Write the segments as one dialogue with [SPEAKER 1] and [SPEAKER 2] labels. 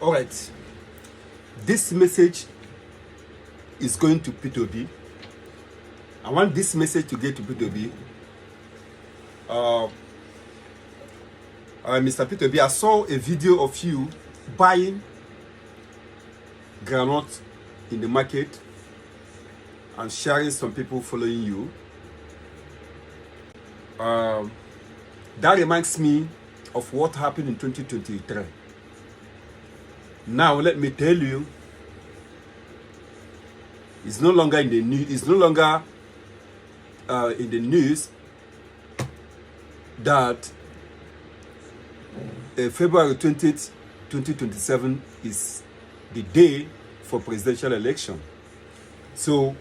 [SPEAKER 1] All right. This message is going to P2B. I want this message to get to P2B. Mr. P2B, I saw a video of you buying groundnut in the market and sharing some people following you. That reminds me of what happened in 2023. Now let me tell you, it's no longer in the news. It's no longer in the news that February 20th, 2027 is the day for presidential election. So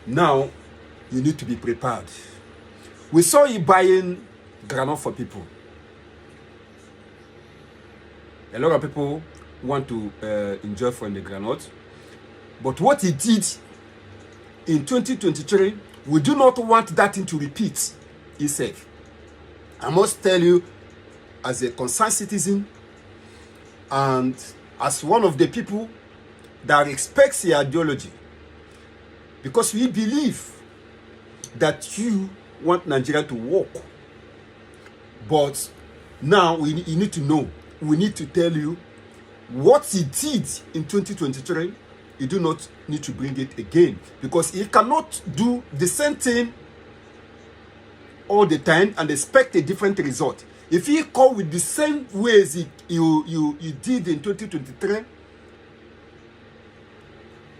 [SPEAKER 1] now you need to be prepared. We saw you buying groundnut for people. A lot of people want to enjoy from the groundnut. But what he did in 2023, we do not want that thing to repeat itself. I must tell you, as a concerned citizen and as one of the people that respects the ideology, because we believe that you want Nigeria to work. But now you need to know, we need to tell you what he did in 2023, you do not need to bring it again, because he cannot do the same thing all the time and expect a different result. If he come with the same ways you did in 2023,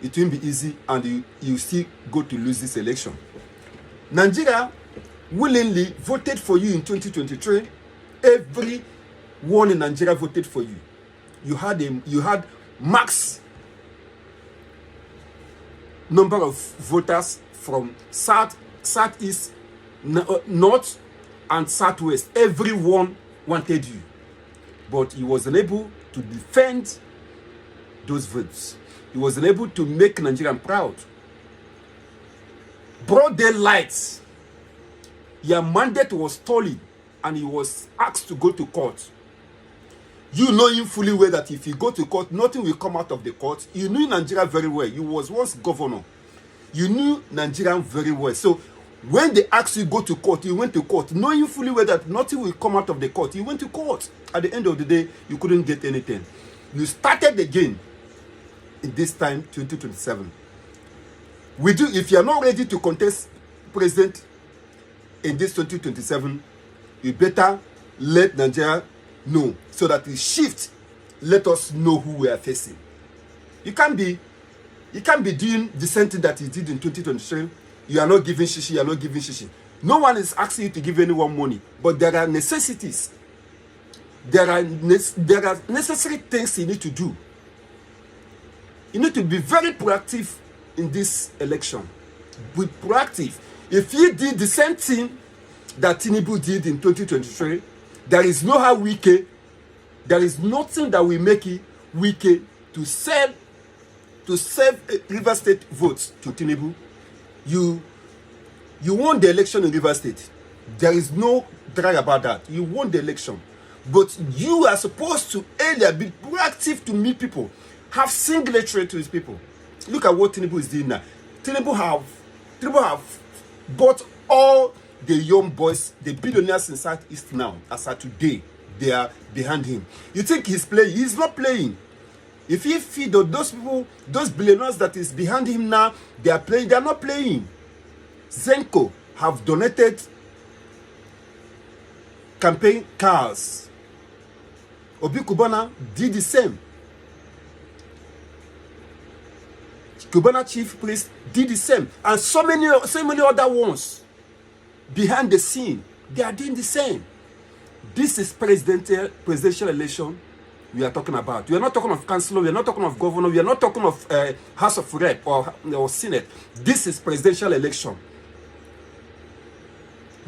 [SPEAKER 1] it won't be easy and you still go to lose this election. Nigeria willingly voted for you in 2023. Everyone in Nigeria voted for you. You had max number of voters from south, southeast, north, and southwest. Everyone wanted you, but he was unable to defend those votes. He was unable to make Nigeria proud. Broad daylight, your mandate was stolen, and he was asked to go to court. You know him fully well that if you go to court, nothing will come out of the court. You knew Nigeria very well. You was once governor. You knew Nigeria very well. So when they asked you to go to court, you went to court, knowing fully well that nothing will come out of the court. You went to court. At the end of the day, you couldn't get anything. You started again in this time, 2027. If you are not ready to contest president in this 2027, you better let Nigeria know so that the shift, let us know who we are facing. You can't be doing the same thing that he did in 2023. You are not giving shishi, you are not giving shishi. No one is asking you to give anyone money, but there are necessities. There are necessary things you need to do. You need to be very proactive in this election. Be proactive. If you did the same thing that Tinubu did in 2023, there is no how Wike, there is nothing that will make it Wike to save River State votes to Tinubu. You won the election in River State. There is no drag about that. You won the election. But you are supposed to earlier be proactive to meet people. Have singletry to his people. Look at what Tinubu is doing now. Tinubu have got all the young boys, the billionaires in Southeast now, as of today. They are behind him. You think he's playing? He's not playing. If he feed those people, those billionaires that is behind him now, they are playing. They are not playing. Zenko have donated campaign cars. Obi Kubana did the same. Kubana chief priest did the same, and so many other ones behind the scene. They are doing the same. This is presidential election we are talking about. We are not talking of councillor, we are not talking of governor, we are not talking of House of Rep or Senate. This is presidential election.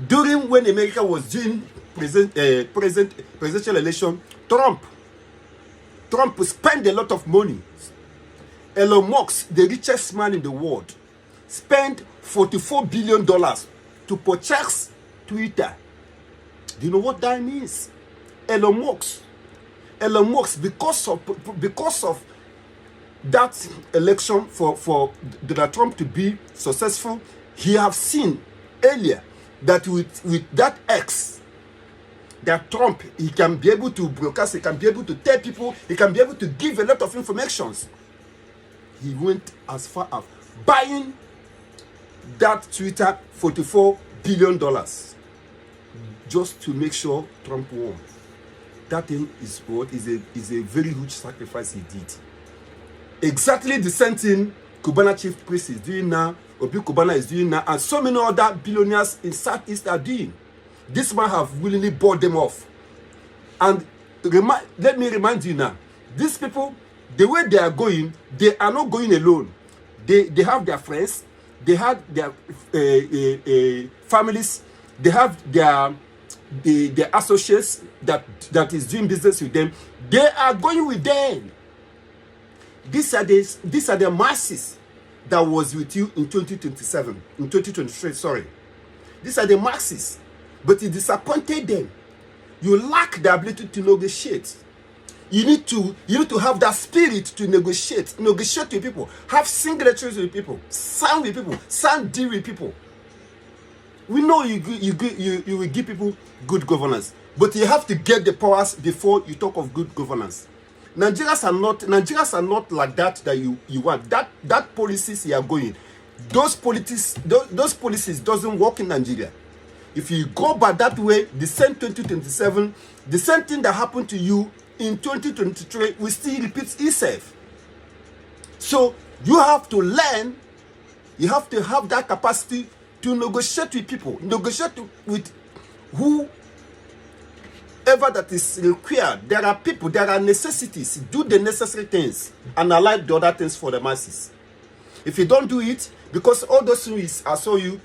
[SPEAKER 1] During when America was doing presidential election, Trump spent a lot of money. Elon Musk, the richest man in the world, spent $44 billion to purchase Twitter. Do you know what that means? Elon Musk, Elon Musk, because of that election for Donald Trump to be successful, he have seen earlier that with that X, that Trump, he can be able to broadcast, he can be able to tell people, he can be able to give a lot of informations. He went as far as buying that Twitter $44 billion just to make sure Trump won. That thing is a very huge sacrifice he did. Exactly the same thing Cubana chief priest is doing now, Obi Cubana is doing now, and so many other billionaires in Southeast are doing. This man have willingly bought them off. And let me remind you now, these people, the way they are going, they are not going alone. They have their friends, they have their families, they have their associates that is doing business with them. They are going with them. These are the masses that was with you in 2023, sorry. These are the masses, but it disappointed them. You lack the ability to negotiate. You need to have that spirit to negotiate with people, have signatories with people, sign with people, sign deal with people. We know you will give people good governance, but you have to get the powers before you talk of good governance. Nigerians are not like that you want. That policies you are going, those policies doesn't work in Nigeria. If you go by that way, the same 2027, the same thing that happened to you in 2023 will still repeat itself. So you have to learn, you have to have that capacity to negotiate with people, negotiate with whoever that is required. There are people, there are necessities. Do the necessary things and allow the other things for the masses. If you don't do it, because all those things I saw you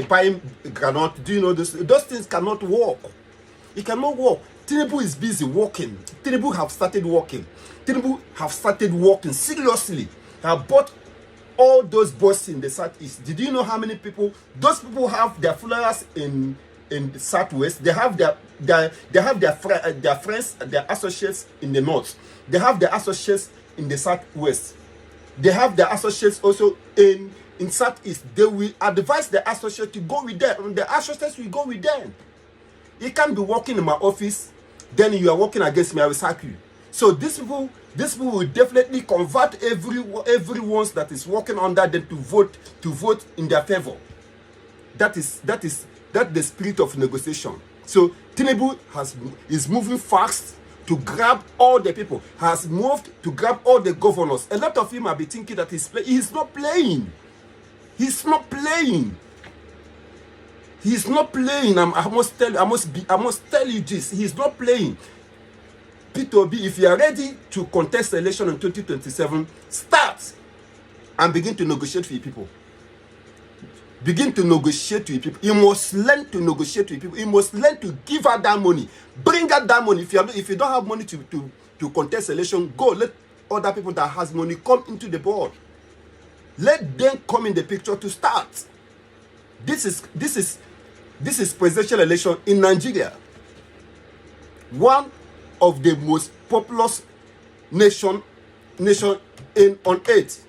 [SPEAKER 1] buying granite, doing all those things cannot work. It cannot work. Tinubu is busy working. Tinubu have started working. Tinubu have started working seriously. Have bought all those boys in the Southeast. Did you know how many people? Those people have their followers in the Southwest. They have their friends, their associates in the North. They have their associates in the Southwest. They have their associates also in Southeast. They will advise the associates to go with them, and the associates will go with them. You can't be working in my office, then you are working against me, I will sack you. So these people will definitely convert everyone that is working under them to vote in their favor. That is the spirit of negotiation. So Tinubu is moving fast to grab all the people, has moved to grab all the governors. A lot of you might be thinking that he's not playing. He's not playing. He's not playing. I must tell you this. He's not playing. Peter Obi, if you are ready to contest the election in 2027, start and begin to negotiate with people. Begin to negotiate with people. You must learn to negotiate with people. You must learn to give out that money. Bring out that money. If you don't have money to contest election, go. Let other people that has money come into the board. Let them come in the picture to start. This is presidential election in Nigeria. One of the most populous nation on earth,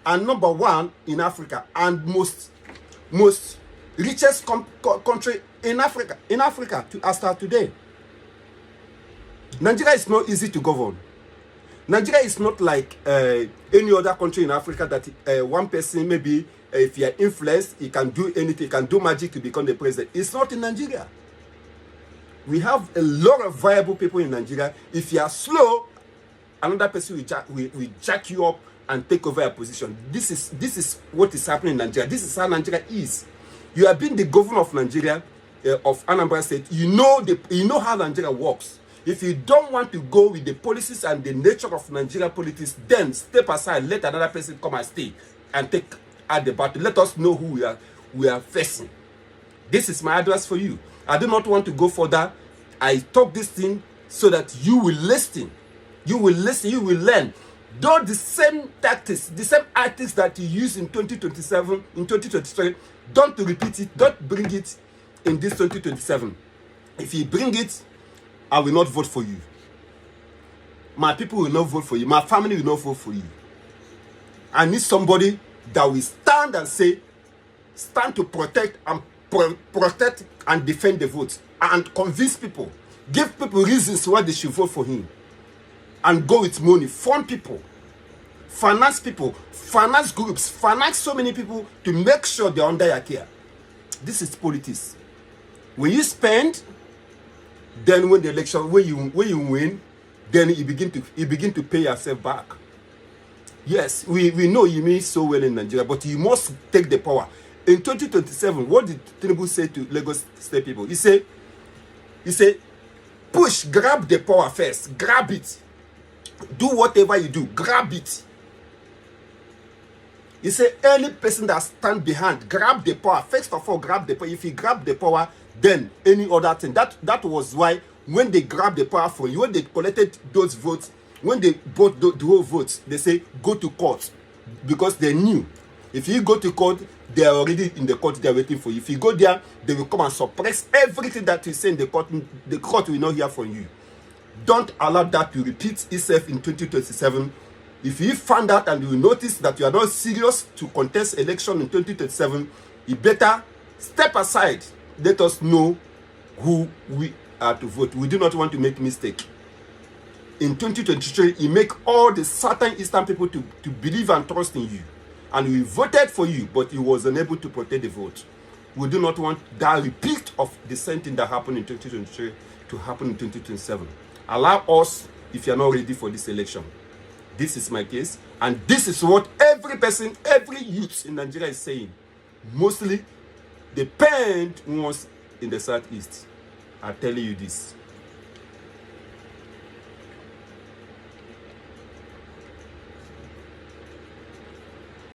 [SPEAKER 1] and number one in Africa, and most richest country in Africa as of today. Nigeria is not easy to govern. Nigeria is not like any other country in Africa that one person, maybe if you are influenced, he can do anything, he can do magic to become the president. It's not in Nigeria. We have a lot of viable people in Nigeria. If you are slow, another person will jack you up and take over your position. This is what is happening in Nigeria. This is how Nigeria is. You have been the governor of Nigeria, of Anambra State. You know how Nigeria works. If you don't want to go with the policies and the nature of Nigeria politics, then step aside, let another person come and stay and take at the battle. Let us know who we are facing. This is my advice for you. I do not want to go further. I talk this thing so that you will listen. You will listen, you will learn. Though the same tactics, the same tactics that you use in 2027, in 2023, don't repeat it, don't bring it in this 2027. If you bring it, I will not vote for you. My people will not vote for you. My family will not vote for you. I need somebody that will stand and say, stand to protect and defend the vote and convince people, give people reasons why they should vote for him, and go with money, fund people, finance groups, finance so many people to make sure they're under your care. This is politics. When you spend, then when the election, when you win, then you begin to pay yourself back. Yes, we know you mean so well in Nigeria, but you must take the power. In 2027, what did Tinubu say to Lagos State people? He said, grab the power first, grab it. Do whatever you do, grab it. He said, any person that stand behind, grab the power. First of all, grab the power. If you grab the power, then any other thing. That was why when they grabbed the power for you, when they collected those votes, when they bought the whole votes, they say go to court, because they knew if you go to court, they are already in the court. They are waiting for you. If you go there, they will come and suppress everything that you say in the court. The court will not hear from you. Don't allow that to repeat itself in 2027. If you find out and you notice that you are not serious to contest election in 2027, you better step aside. Let us know who we are to vote. We do not want to make mistake. In 2023, you make all the certain Eastern people to believe and trust in you. And we voted for you, but you was unable to protect the vote. We do not want that repeat of the same thing that happened in 2023 to happen in 2027. Allow us, if you are not ready for this election. This is my case, and this is what every person, every youth in Nigeria is saying. Mostly, the parent ones in the Southeast are telling you this.